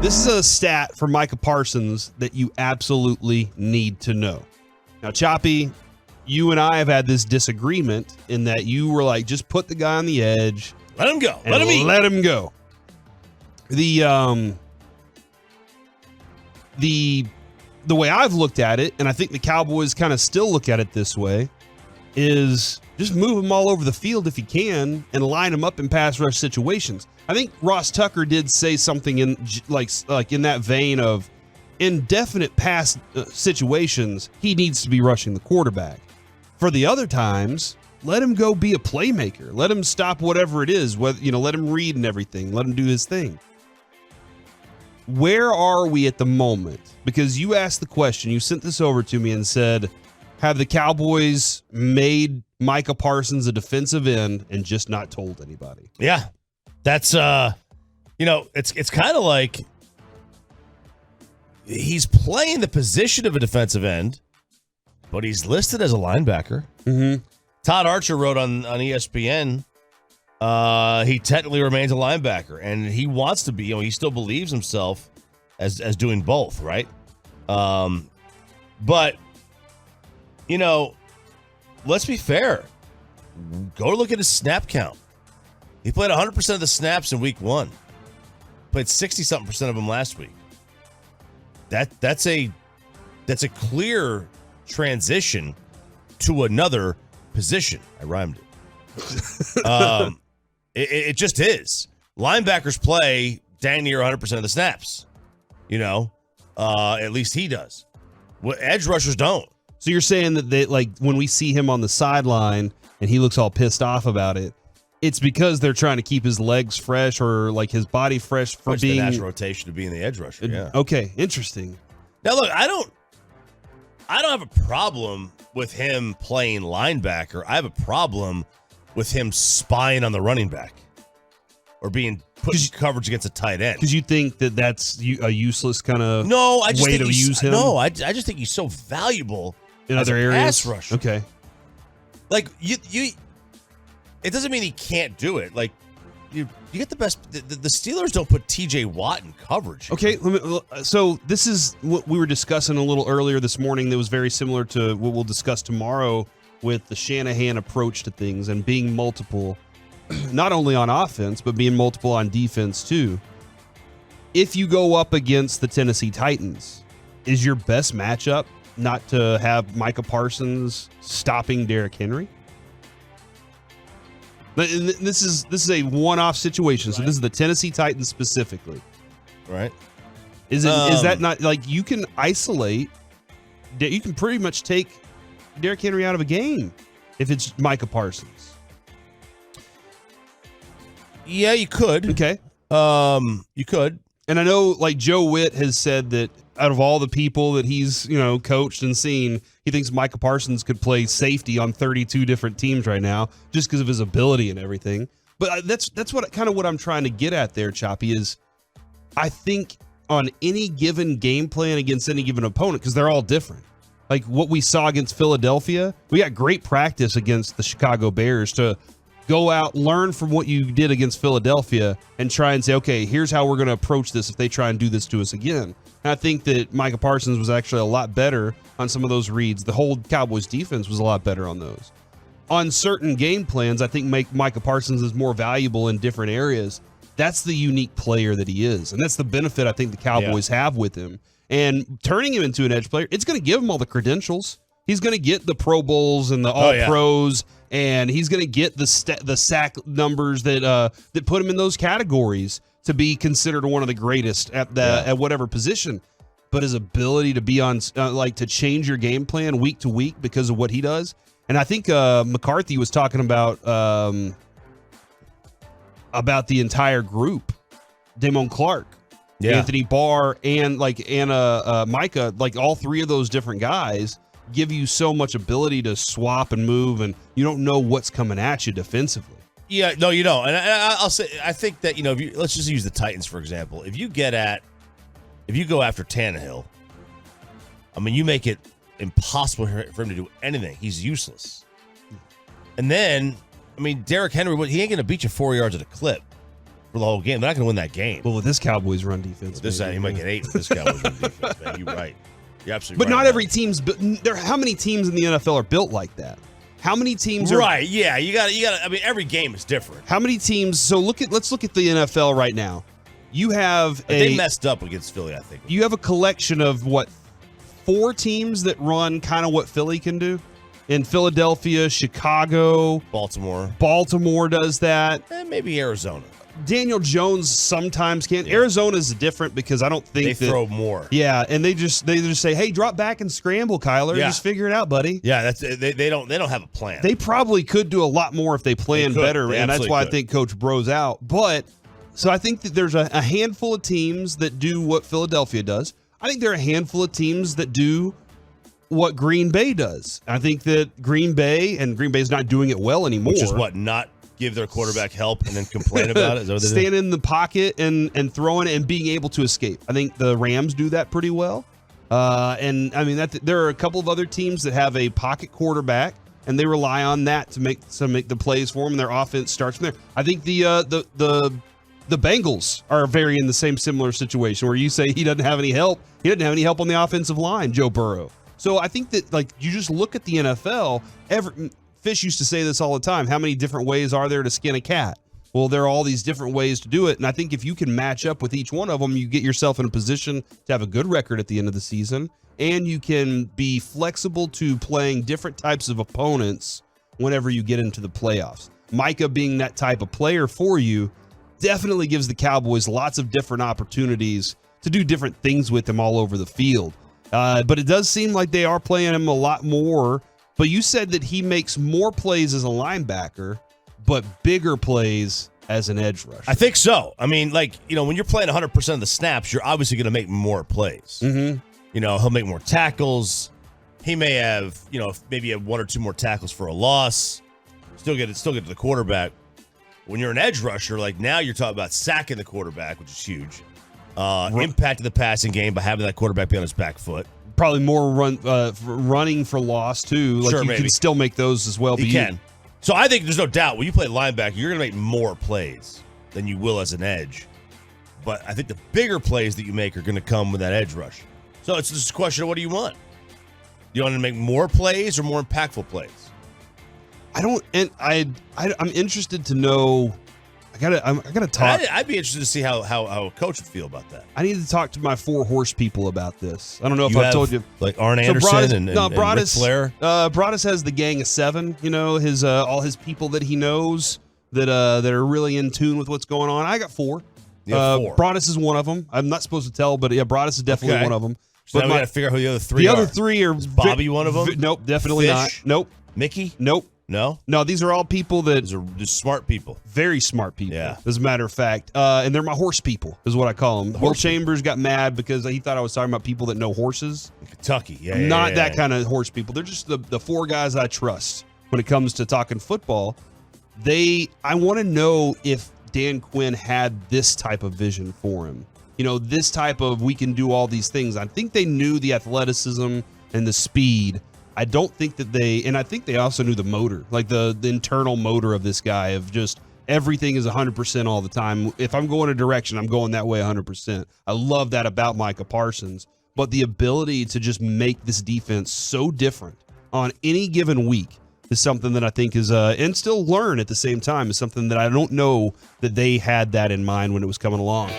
This is a stat for Micah Parsons that you absolutely need to know. Now, Choppy, you and I have had this disagreement in that you were like, just put the guy on the edge. Let him go. Let him go. The way I've looked at it, and I think the Cowboys kind of still look at it this way, is just move him all over the field if you can and line him up in pass rush situations. I think Ross Tucker did say something in like in that vein of in definite pass situations, he needs to be rushing the quarterback. For the other times, let him go be a playmaker. Let him stop whatever it is. Let him read and everything. Let him do his thing. Where are we at the moment? Because you asked the question, you sent this over to me and said, have the Cowboys made Micah Parsons a defensive end and just not told anybody? Yeah. That's, it's kind of like he's playing the position of a defensive end, but he's listed as a linebacker. Mm-hmm. Todd Archer wrote on ESPN, he technically remains a linebacker, and he wants to be. He still believes himself as doing both, right? But let's be fair. Go look at his snap count. He played 100% of the snaps in week 1. Played 60-something% of them last week. That's a clear transition to another position. I rhymed it. It just is. Linebackers play dang near 100% of the snaps. At least he does. Edge rushers don't. So you're saying that they, like, when we see him on the sideline and he looks all pissed off about it, it's because they're trying to keep his legs fresh or like his body fresh for being the natural rotation to being the edge rusher. Yeah. Okay, interesting. Now look, I don't have a problem with him playing linebacker. I have a problem with him spying on the running back or being put in coverage against a tight end. Because you think that that's a useless kind of way to use him? No, I just think he's so valuable in other areas. Pass rusher. Okay. Like you it doesn't mean he can't do it. Like you get the best. The Steelers don't put TJ Watt in coverage. Okay, so this is what we were discussing a little earlier this morning that was very similar to what we'll discuss tomorrow with the Shanahan approach to things and being multiple, not only on offense, but being multiple on defense too. If you go up against the Tennessee Titans, is your best matchup not to have Micah Parsons stopping Derrick Henry? This is a one-off situation, right. So this is the Tennessee Titans specifically, right? Is that not like you can isolate? You can pretty much take Derrick Henry out of a game if it's Micah Parsons. Yeah, you could. Okay, you could. And I know, like Joe Witt has said that out of all the people that he's coached and seen, he thinks Micah Parsons could play safety on 32 different teams right now just because of his ability and everything. But that's what I'm trying to get at there, Choppy, is I think on any given game plan against any given opponent, because they're all different. Like what we saw against Philadelphia, we got great practice against the Chicago Bears to go out, learn from what you did against Philadelphia, and try and say, okay, here's how we're going to approach this if they try and do this to us again. And I think that Micah Parsons was actually a lot better on some of those reads. The whole Cowboys defense was a lot better on those. On certain game plans, I think Micah Parsons is more valuable in different areas. That's the unique player that he is, and that's the benefit I think the Cowboys have with him. And turning him into an edge player, it's going to give him all the credentials. He's going to get the Pro Bowls and the All-Pros, and he's going to get the sack numbers that put him in those categories to be considered one of the greatest at whatever position. But his ability to be on to change your game plan week to week because of what he does. And I think McCarthy was talking about the entire group, Damone Clark, Anthony Barr, and Micah, like all three of those different guys give you so much ability to swap and move, and you don't know what's coming at you defensively. Yeah, no, you don't. And I'll say, I think that, let's just use the Titans, for example. If you go after Tannehill, I mean, you make it impossible for him to do anything. He's useless. And then, I mean, Derrick Henry, he ain't going to beat you 4 yards at a clip. for the whole game. They're not going to win that game. Well, with this Cowboys run defense, This maybe, he might get 8 with this Cowboys run defense, man. You're right. You're absolutely but right. not every team's. How many teams in the NFL are built like that? How many teams are right? Yeah, you got. I mean, every game is different. How many teams? So let's look at the NFL right now. You have they messed up against Philly, I think. You have a collection of 4 teams that run kind of what Philly can do. In Philadelphia, Chicago, Baltimore does that. And maybe Arizona. Daniel Jones sometimes can. Yeah. Arizona's different because I don't think they throw more. Yeah, and they just say, "Hey, drop back and scramble, Kyler. Yeah. Just figure it out, buddy." Yeah, they don't have a plan. They probably could do a lot more if they planned better, and that's why I think Coach Bro's out. But so I think that there's a handful of teams that do what Philadelphia does. I think there are a handful of teams that do what Green Bay does. I think that Green Bay's not doing it well anymore. Which is not give their quarterback help and then complain about it? Stand in the pocket and throwing it and being able to escape. I think the Rams do that pretty well. And I mean, there are a couple of other teams that have a pocket quarterback, and they rely on that to make the plays for them, and their offense starts from there. I think the Bengals are very in the similar situation where you say he doesn't have any help. He doesn't have any help on the offensive line, Joe Burrow. So I think that you just look at the NFL. Fish used to say this all the time. How many different ways are there to skin a cat? Well, there are all these different ways to do it. And I think if you can match up with each one of them, you get yourself in a position to have a good record at the end of the season. And you can be flexible to playing different types of opponents whenever you get into the playoffs. Micah being that type of player for you definitely gives the Cowboys lots of different opportunities to do different things with him all over the field. But it does seem like they are playing him a lot more. But you said that he makes more plays as a linebacker, but bigger plays as an edge rusher. I think so. I mean, when you're playing 100% of the snaps, you're obviously going to make more plays. Mm-hmm. He'll make more tackles. He may have, maybe have 1 or 2 more tackles for a loss. Still get to the quarterback. When you're an edge rusher, now you're talking about sacking the quarterback, which is huge. Impacting the passing game by having that quarterback be on his back foot. Probably more running for loss, too. Sure, you maybe. Can still make those as well. You can. So I think there's no doubt when you play linebacker, you're going to make more plays than you will as an edge. But I think the bigger plays that you make are going to come with that edge rush. So it's just a question of what do you want? Do you want to make more plays or more impactful plays? I'm interested to know. I gotta talk. I'd be interested to see how a coach would feel about that. I need to talk to my 4 horse people about this. I don't know if I've told you. Like Arn Anderson and Ric Flair. Broadus has the gang of 7. His all his people that he knows that are really in tune with what's going on. I got 4. 4. Broadus is one of them. I'm not supposed to tell, but yeah, Broadus is definitely one of them. So but now we got to figure out who the other 3 are. The other 3 are. Is Bobby one of them? Nope, definitely Fish? not. Nope. Mickey? Nope. No, these are all people that these are just smart people. Very smart people. Yeah. As a matter of fact. And they're my horse people, is what I call them. Will Chambers got mad because he thought I was talking about people that know horses. In Kentucky. Yeah. Not that kind of horse people. They're just the 4 guys I trust when it comes to talking football. I want to know if Dan Quinn had this type of vision for him. This type of we can do all these things. I think they knew the athleticism and the speed. I don't think that and I think they also knew the motor, like the internal motor of this guy of just everything is 100% all the time. If I'm going a direction, I'm going that way 100%. I love that about Micah Parsons, but the ability to just make this defense so different on any given week is something that I think is, and still learn at the same time, is something that I don't know that they had that in mind when it was coming along.